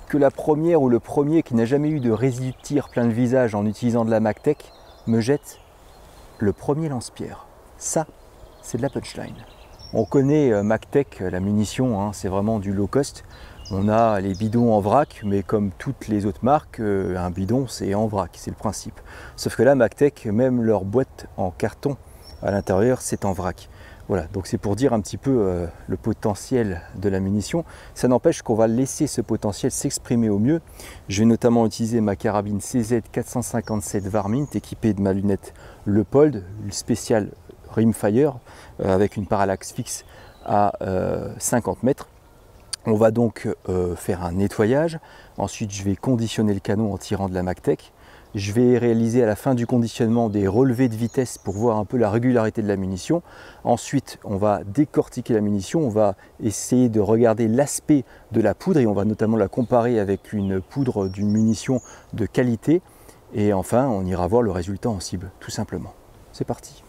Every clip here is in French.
que la première ou le premier qui n'a jamais eu de résidu de tir plein le visage en utilisant de la MACTech me jette le premier lance-pierre. Ça, c'est de la punchline. On connaît MACTech, la munition, hein, c'est vraiment du low cost. On a les bidons en vrac, mais comme toutes les autres marques, un bidon c'est en vrac, c'est le principe. Sauf que là, MACTech, même leur boîte en carton à l'intérieur, c'est en vrac. Voilà, donc c'est pour dire un petit peu le potentiel de la munition. Ça n'empêche qu'on va laisser ce potentiel s'exprimer au mieux. Je vais notamment utiliser ma carabine CZ 457 Varmint équipée de ma lunette Leupold, une spéciale Rimfire avec une parallaxe fixe à 50 mètres. On va donc faire un nettoyage. Ensuite, je vais conditionner le canon en tirant de la MACTech. Je vais réaliser à la fin du conditionnement des relevés de vitesse pour voir un peu la régularité de la munition. Ensuite, on va décortiquer la munition, on va essayer de regarder l'aspect de la poudre et on va notamment la comparer avec une poudre d'une munition de qualité. Et enfin, on ira voir le résultat en cible, tout simplement. C'est parti.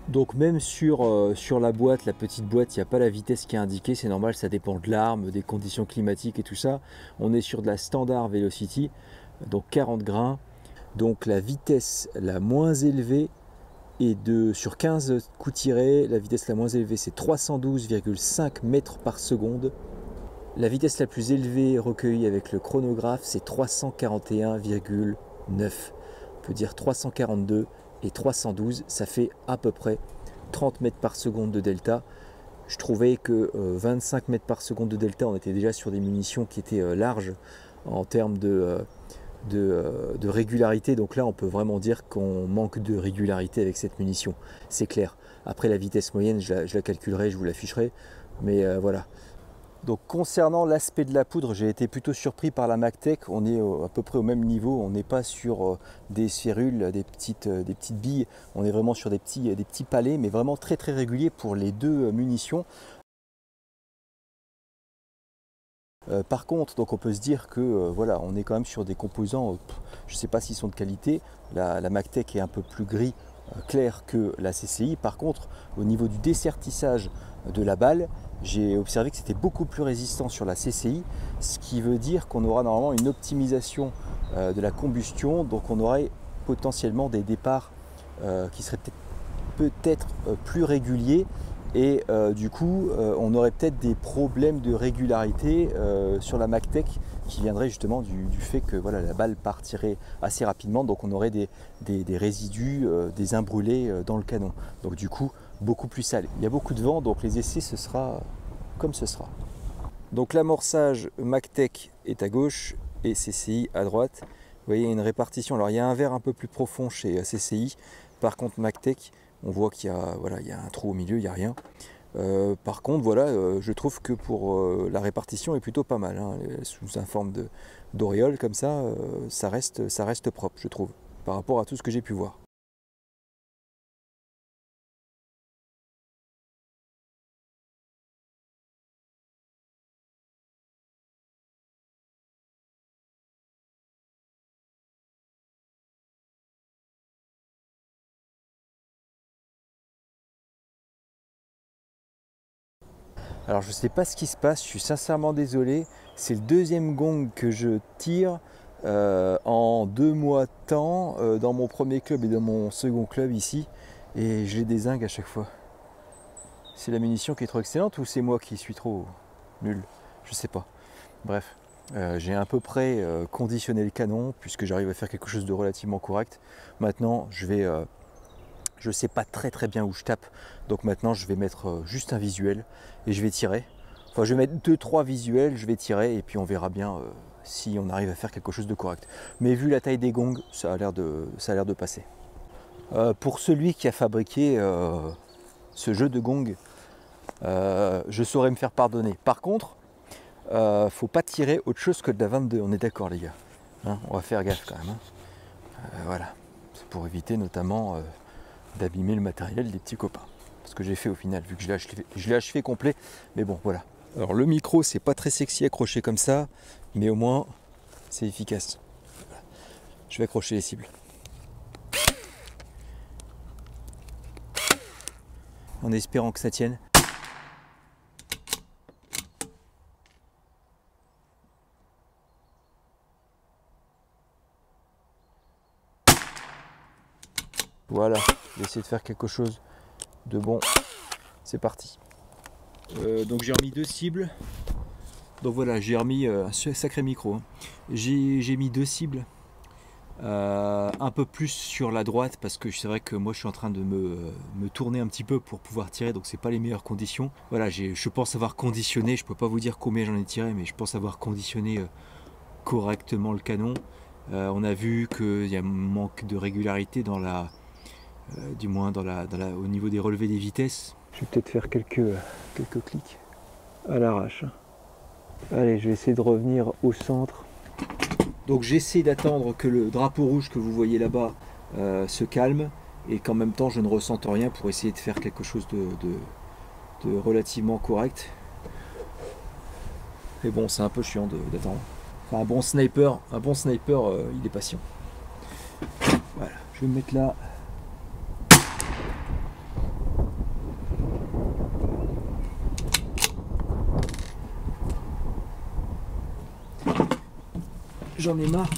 Donc même sur la boîte, la petite boîte, il n'y a pas la vitesse qui est indiquée, c'est normal, ça dépend de l'arme, des conditions climatiques et tout ça. On est sur de la standard velocity, donc 40 grains. Donc la vitesse la moins élevée est sur 15 coups tirés, la vitesse la moins élevée c'est 312,5 mètres par seconde. La vitesse la plus élevée recueillie avec le chronographe c'est 341,9. On peut dire 342 et 312, ça fait à peu près 30 mètres par seconde de delta. Je trouvais que 25 mètres par seconde de delta, on était déjà sur des munitions qui étaient larges en termes de régularité. Donc là, on peut vraiment dire qu'on manque de régularité avec cette munition. C'est clair. Après, la vitesse moyenne, je la calculerai, je vous l'afficherai. Mais voilà. Donc concernant l'aspect de la poudre, j'ai été plutôt surpris par la MACTech. On est à peu près au même niveau, on n'est pas sur des sphérules, des petites billes, on est vraiment sur des petits palets, mais vraiment très très réguliers pour les deux munitions. Par contre, donc on peut se dire que voilà, on est quand même sur des composants, je ne sais pas s'ils sont de qualité. La MACTech est un peu plus gris clair que la CCI. Par contre, au niveau du dessertissage de la balle, j'ai observé que c'était beaucoup plus résistant sur la CCI, ce qui veut dire qu'on aura normalement une optimisation de la combustion, donc on aurait potentiellement des départs qui seraient peut-être peut-être plus régulier et du coup on aurait peut-être des problèmes de régularité sur la MacTech qui viendraient justement du fait que voilà, la balle partirait assez rapidement, donc on aurait des résidus, des imbrûlés dans le canon. Donc du coup beaucoup plus sale. Il y a beaucoup de vent, donc les essais ce sera comme ce sera. Donc l'amorçage MacTech est à gauche et CCI à droite. Vous voyez, il y a une répartition. Alors il y a un verre un peu plus profond chez CCI. Par contre MacTech, on voit qu'il y a, voilà, il y a un trou au milieu, il n'y a rien. Par contre, voilà, je trouve que pour la répartition est plutôt pas mal. Hein. Sous une forme d'auréole comme ça, ça reste propre, je trouve, par rapport à tout ce que j'ai pu voir. Alors je ne sais pas ce qui se passe, je suis sincèrement désolé. C'est le deuxième gong que je tire en 2 mois de temps dans mon premier club et dans mon second club ici. Et je les dézingue à chaque fois. C'est la munition qui est trop excellente ou c'est moi qui suis trop nul? Je sais pas. Bref, j'ai à peu près conditionné le canon puisque j'arrive à faire quelque chose de relativement correct. Maintenant je sais pas très bien où je tape, donc maintenant je vais mettre juste un visuel et je vais tirer. Enfin je vais mettre 2-3 visuels, je vais tirer et puis on verra bien si on arrive à faire quelque chose de correct. Mais vu la taille des gongs, ça a l'air de passer. Pour celui qui a fabriqué ce jeu de gong, je saurais me faire pardonner. Par contre, faut pas tirer autre chose que de la 22, on est d'accord les gars, hein, on va faire gaffe quand même, hein. Voilà, c'est pour éviter notamment d'abîmer le matériel des petits copains. Ce que j'ai fait au final, vu que je l'ai achevé complet. Mais bon, voilà. Alors le micro, c'est pas très sexy accroché comme ça, mais au moins, c'est efficace. Voilà. Je vais accrocher les cibles. En espérant que ça tienne. Voilà, je vais essayer de faire quelque chose de bon. C'est parti. Donc j'ai remis 2 cibles. Donc voilà, j'ai remis un sacré micro. Hein. J'ai mis 2 cibles. Un peu plus sur la droite parce que c'est vrai que moi je suis en train de me tourner un petit peu pour pouvoir tirer, donc c'est pas les meilleures conditions. Voilà, je pense avoir conditionné, je peux pas vous dire combien j'en ai tiré, mais je pense avoir conditionné correctement le canon. On a vu qu'il y a un manque de régularité dans du moins au niveau des relevés des vitesses. Je vais peut-être faire quelques clics à l'arrache. Allez, je vais essayer de revenir au centre. Donc j'essaie d'attendre que le drapeau rouge que vous voyez là-bas se calme et qu'en même temps je ne ressente rien pour essayer de faire quelque chose de relativement correct. Mais bon, c'est un peu chiant d'attendre. Enfin, un bon sniper, il est patient. Voilà, je vais me mettre là. J'en ai marre.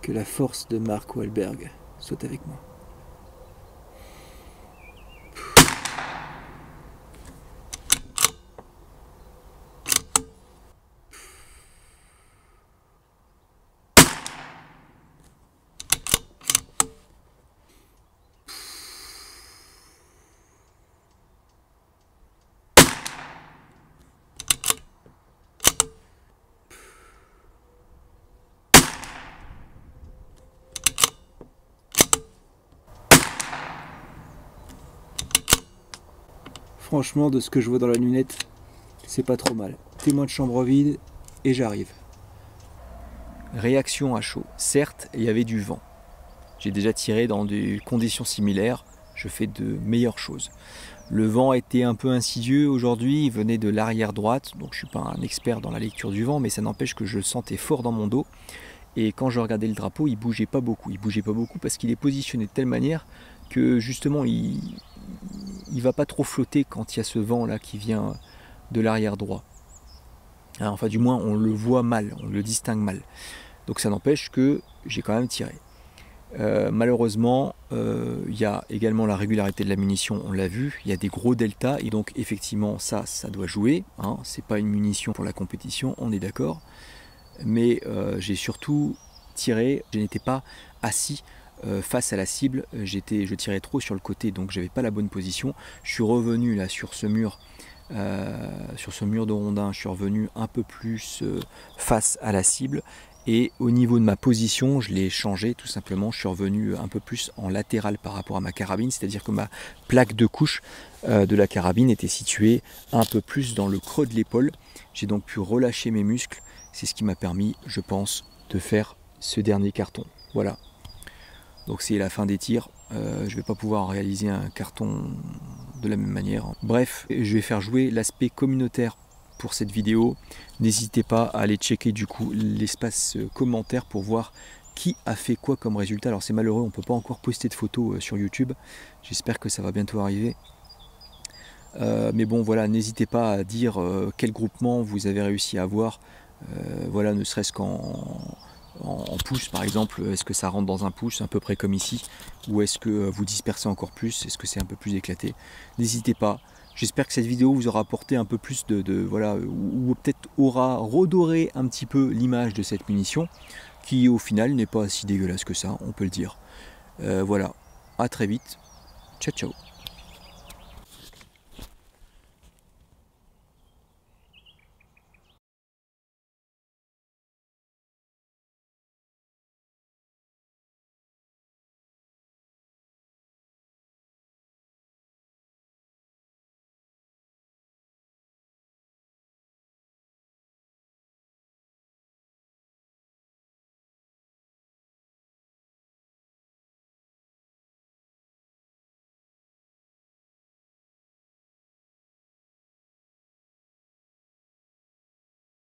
Que la force de Mark Wahlberg soit avec moi. Franchement, de ce que je vois dans la lunette, c'est pas trop mal. Témoin de chambre vide et j'arrive. Réaction à chaud. Certes, il y avait du vent. J'ai déjà tiré dans des conditions similaires. Je fais de meilleures choses. Le vent était un peu insidieux aujourd'hui. Il venait de l'arrière droite. Donc je ne suis pas un expert dans la lecture du vent, mais ça n'empêche que je le sentais fort dans mon dos. Et quand je regardais le drapeau, il bougeait pas beaucoup. Il bougeait pas beaucoup parce qu'il est positionné de telle manière que justement il va pas trop flotter quand il y a ce vent là qui vient de l'arrière droit. Alors, enfin du moins on le voit mal, on le distingue mal. Donc ça n'empêche que j'ai quand même tiré. Malheureusement, il y a également la régularité de la munition, on l'a vu, il y a des gros deltas, et donc effectivement ça doit jouer, hein. C'est pas une munition pour la compétition, on est d'accord, mais j'ai surtout tiré, je n'étais pas assis face à la cible, je tirais trop sur le côté, donc j'avais pas la bonne position. Je suis revenu là sur ce mur de rondin, je suis revenu un peu plus face à la cible, et au niveau de ma position je l'ai changé tout simplement. Je suis revenu un peu plus en latéral par rapport à ma carabine, c'est à dire que ma plaque de couche de la carabine était située un peu plus dans le creux de l'épaule. J'ai donc pu relâcher mes muscles, c'est ce qui m'a permis, je pense, de faire ce dernier carton. Voilà, donc c'est la fin des tirs. Je ne vais pas pouvoir réaliser un carton de la même manière. Bref, je vais faire jouer l'aspect communautaire pour cette vidéo. N'hésitez pas à aller checker du coup l'espace commentaire pour voir qui a fait quoi comme résultat. Alors c'est malheureux, on ne peut pas encore poster de photos sur YouTube. J'espère que ça va bientôt arriver. Mais bon voilà, n'hésitez pas à dire quel groupement vous avez réussi à avoir. Voilà, ne serait-ce en pouce par exemple, est-ce que ça rentre dans un pouce à peu près comme ici, ou est-ce que vous dispersez encore plus, est-ce que c'est un peu plus éclaté? N'hésitez pas. J'espère que cette vidéo vous aura apporté un peu plus voilà, ou peut-être aura redoré un petit peu l'image de cette munition, qui au final n'est pas si dégueulasse que ça, on peut le dire. Voilà, à très vite, ciao ciao.